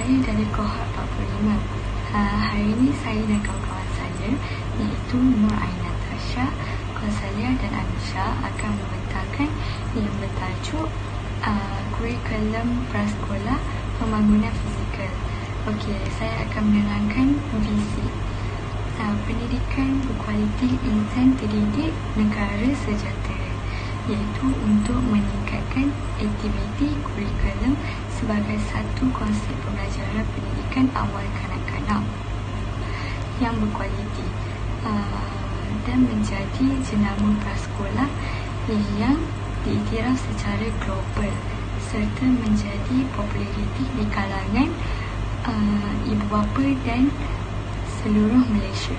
saya dari kohort 45. Hari ini saya dan kawan-kawan saya, iaitu Nur Aina Tasha, Kausalia dan Amisha akan membentangkan yang bertajuk kurikulum prasekolah pembangunan fizikal. Okey, saya akan menerangkan visi. Pendidikan berkualiti insan terdidik negara sejahtera, iaitu untuk meningkatkan aktiviti kurikulum sebagai satu konsep pembelajaran pendidikan awal kanak-kanak yang berkualiti dan menjadi jenama prasekolah yang diiktiraf secara global serta menjadi populariti di kalangan ibu bapa dan seluruh Malaysia.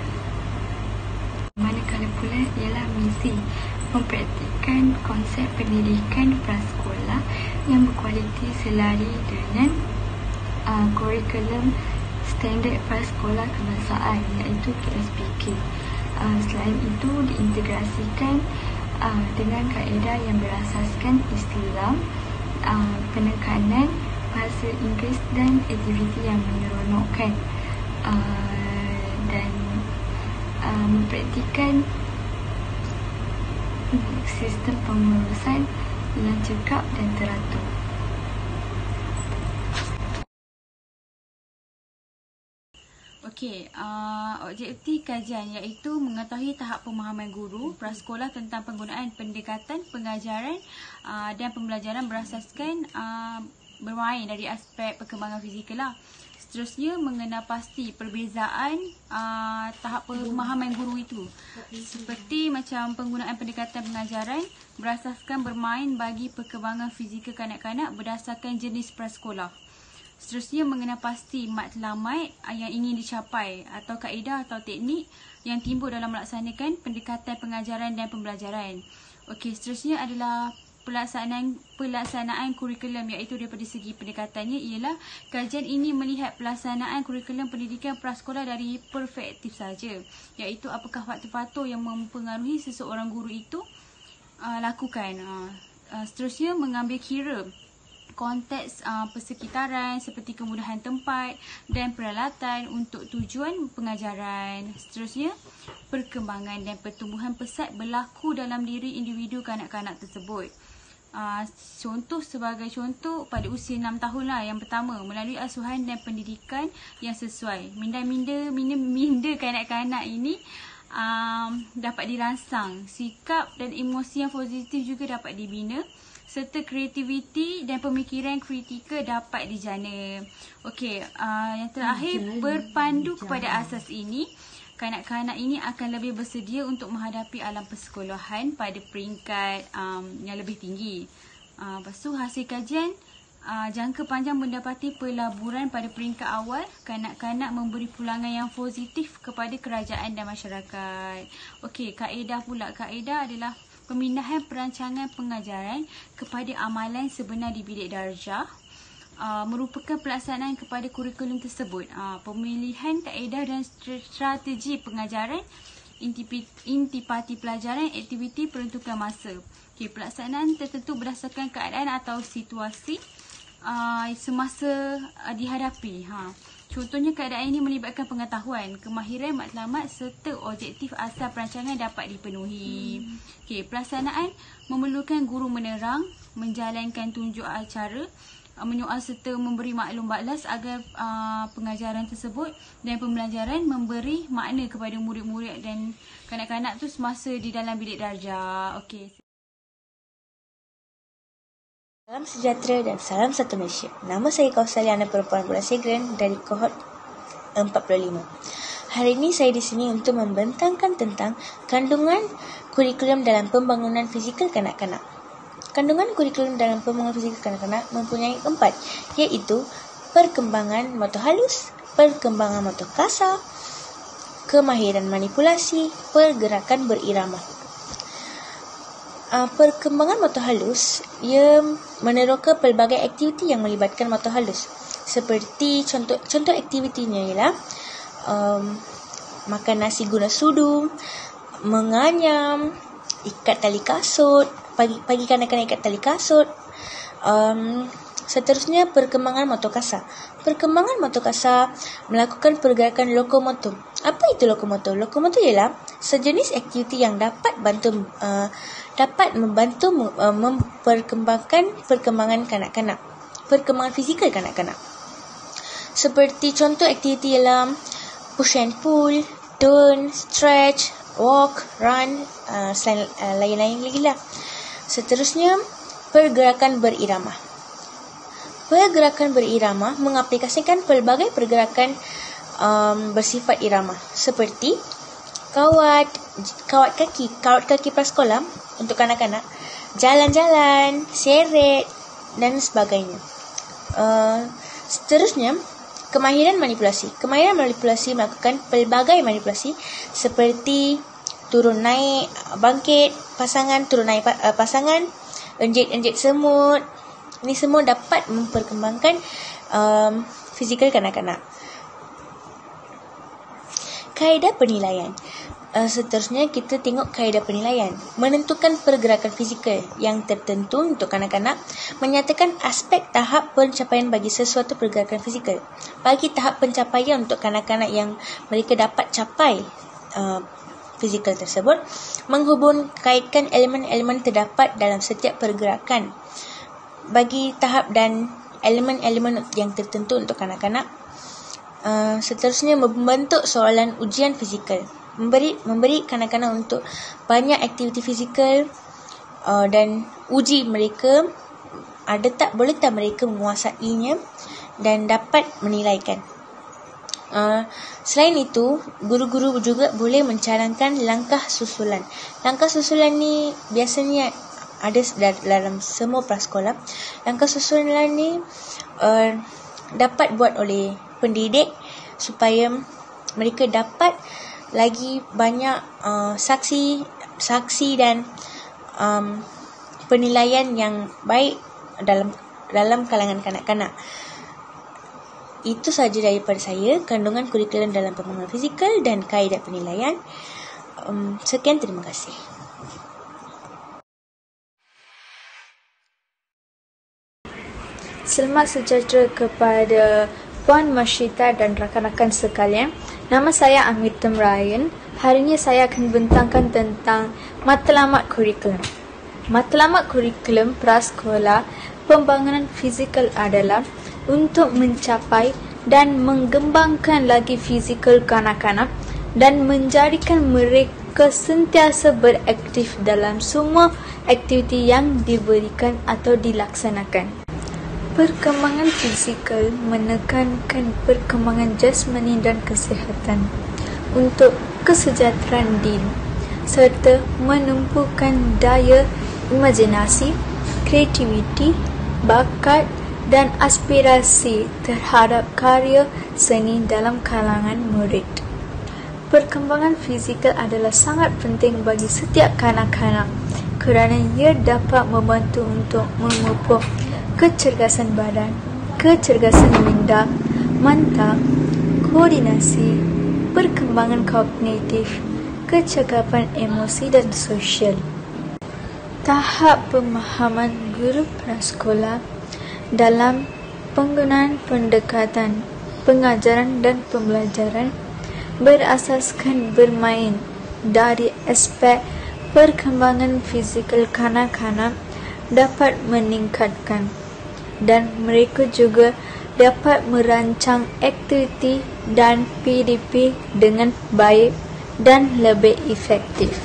Manakala pula ialah misi mempraktikkan konsep pendidikan prasekolah yang berkualiti selari dengan kurikulum standard prasekolah kebangsaan, iaitu KSPK. Selain itu diintegrasikan dengan kaedah yang berasaskan Islam, penekanan bahasa Inggeris dan aktiviti yang menyeronokkan, dan mempraktikkan sistem pengurusan yang cekap dan teratur. Okey, objektif kajian iaitu mengetahui tahap pemahaman guru prasekolah tentang penggunaan pendekatan pengajaran dan pembelajaran berasaskan bermain dari aspek perkembangan fizikal lah. Seterusnya mengenal pasti perbezaan tahap pemahaman guru itu, seperti macam penggunaan pendekatan pengajaran berasaskan bermain bagi perkembangan fizikal kanak-kanak berdasarkan jenis prasekolah. Seterusnya mengenal pasti matlamat yang ingin dicapai atau kaedah atau teknik yang timbul dalam melaksanakan pendekatan pengajaran dan pembelajaran. Okey, seterusnya adalah pelaksanaan kurikulum, iaitu daripada segi pendekatannya ialah kajian ini melihat pelaksanaan kurikulum pendidikan prasekolah dari perspektif saja, iaitu apakah faktor-faktor yang mempengaruhi seseorang guru itu lakukan. Seterusnya mengambil kira konteks persekitaran seperti kemudahan tempat dan peralatan untuk tujuan pengajaran. Seterusnya, perkembangan dan pertumbuhan pesat berlaku dalam diri individu kanak-kanak tersebut. Sebagai contoh pada usia 6 tahun lah, yang pertama melalui asuhan dan pendidikan yang sesuai. Minda kanak-kanak ini dapat dirangsang, sikap dan emosi yang positif juga dapat dibina, serta kreativiti dan pemikiran kritikal dapat dijana. Okey, yang terakhir, berpandu kepada asas ini, kanak-kanak ini akan lebih bersedia untuk menghadapi alam persekolahan pada peringkat yang lebih tinggi. Lepas tu hasil kajian jangka panjang mendapati pelaburan pada peringkat awal, kanak-kanak memberi pulangan yang positif kepada kerajaan dan masyarakat. Okey, kaedah pula. Kaedah adalah pemindahan perancangan pengajaran kepada amalan sebenar di bilik darjah, merupakan pelaksanaan kepada kurikulum tersebut. Pemilihan kaedah dan strategi pengajaran, intipati pelajaran, aktiviti peruntukan masa. Okay, pelaksanaan tertentu berdasarkan keadaan atau situasi semasa dihadapi. Contohnya, keadaan ini melibatkan pengetahuan, kemahiran matlamat serta objektif asal perancangan dapat dipenuhi. Okay, pelaksanaan memerlukan guru menerang, menjalankan tunjuk acara, menyoal serta memberi maklum balas agar pengajaran tersebut dan pembelajaran memberi makna kepada murid-murid dan kanak-kanak tu semasa di dalam bilik darjah. Okey. Salam sejahtera dan salam satu Malaysia. Nama saya Kausalia, anak perempuan Pulau Segren dari kohort 45. Hari ini saya di sini untuk membentangkan tentang kandungan kurikulum dalam pembangunan fizikal kanak-kanak. Kandungan kurikulum dalam pembangunan fizikal kanak-kanak mempunyai 4, iaitu perkembangan motor halus, perkembangan motor kasar, kemahiran manipulasi, pergerakan berirama. Perkembangan motor halus, ia meneroka pelbagai aktiviti yang melibatkan motor halus. Seperti contoh aktivitinya ialah makan nasi guna sudu, menganyam, ikat tali kasut, pagi kanak-kanak ikat tali kasut, Seterusnya, perkembangan motor kasar. Perkembangan motor kasar melakukan pergerakan lokomotor. Apa itu lokomotor? Lokomotor ialah sejenis aktiviti yang dapat membantu memperkembangkan perkembangan kanak-kanak, perkembangan fizikal kanak-kanak. Seperti contoh aktiviti ialah push and pull, turn, stretch, walk, run, lain-lain lagi lah. Seterusnya, pergerakan berirama. Pergerakan berirama mengaplikasikan pelbagai pergerakan bersifat irama seperti kawat kaki prasekolah untuk kanak-kanak, jalan-jalan, seret dan sebagainya. Seterusnya, kemahiran manipulasi. Kemahiran manipulasi melakukan pelbagai manipulasi seperti turun naik bangkit pasangan, turun naik pasangan, enjit semut. Ini semua dapat memperkembangkan fizikal kanak-kanak. Kaedah penilaian. Seterusnya kita tengok kaedah penilaian. Menentukan pergerakan fizikal yang tertentu untuk kanak-kanak, menyatakan aspek tahap pencapaian bagi sesuatu pergerakan fizikal. Bagi tahap pencapaian untuk kanak-kanak yang mereka dapat capai fizikal tersebut, menghubung kaitkan elemen-elemen terdapat dalam setiap pergerakan bagi tahap dan elemen-elemen yang tertentu untuk kanak-kanak. Seterusnya, membentuk soalan ujian fizikal. Memberi kanak-kanak untuk banyak aktiviti fizikal dan uji mereka boleh tak mereka menguasainya dan dapat menilaikan. Selain itu, guru-guru juga boleh mencanangkan langkah susulan. Langkah susulan ni biasanya ada dalam semua prasekolah. Langkah susulan ni dapat buat oleh pendidik supaya mereka dapat lagi banyak saksi dan penilaian yang baik dalam kalangan kanak-kanak. Itu sahaja daripada saya, kandungan kurikulum dalam pembangunan fizikal dan kaedah penilaian. Sekian, terima kasih. Selamat sejahtera kepada Puan Masyita dan rakan-rakan sekalian. Nama saya Amitam Ryan. Hari ini saya akan bentangkan tentang matlamat kurikulum. Matlamat kurikulum prasekolah pembangunan fizikal adalah untuk mencapai dan mengembangkan lagi fizikal kanak-kanak dan menjadikan mereka sentiasa beraktif dalam semua aktiviti yang diberikan atau dilaksanakan. Perkembangan fizikal menekankan perkembangan jasmani dan kesihatan untuk kesejahteraan diri serta menumpukan daya imajinasi, kreativiti, bakat dan aspirasi terhadap karya seni dalam kalangan murid. Perkembangan fizikal adalah sangat penting bagi setiap kanak-kanak kerana ia dapat membantu untuk memupuk kecergasan badan, kecergasan minda, mata, koordinasi, perkembangan kognitif, kecakapan emosi dan sosial. Tahap pemahaman guru prasekolah dalam penggunaan pendekatan pengajaran dan pembelajaran berasaskan bermain dari aspek perkembangan fizikal kanak-kanak dapat meningkatkan dan mereka juga dapat merancang aktiviti dan PDP dengan baik dan lebih efektif.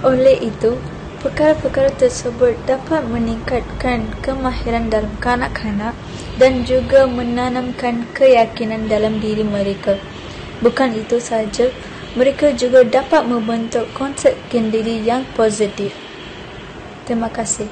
Oleh itu, perkara-perkara tersebut dapat meningkatkan kemahiran dalam kanak-kanak dan juga menanamkan keyakinan dalam diri mereka. Bukan itu sahaja, mereka juga dapat membentuk konsep kendiri yang positif. Terima kasih.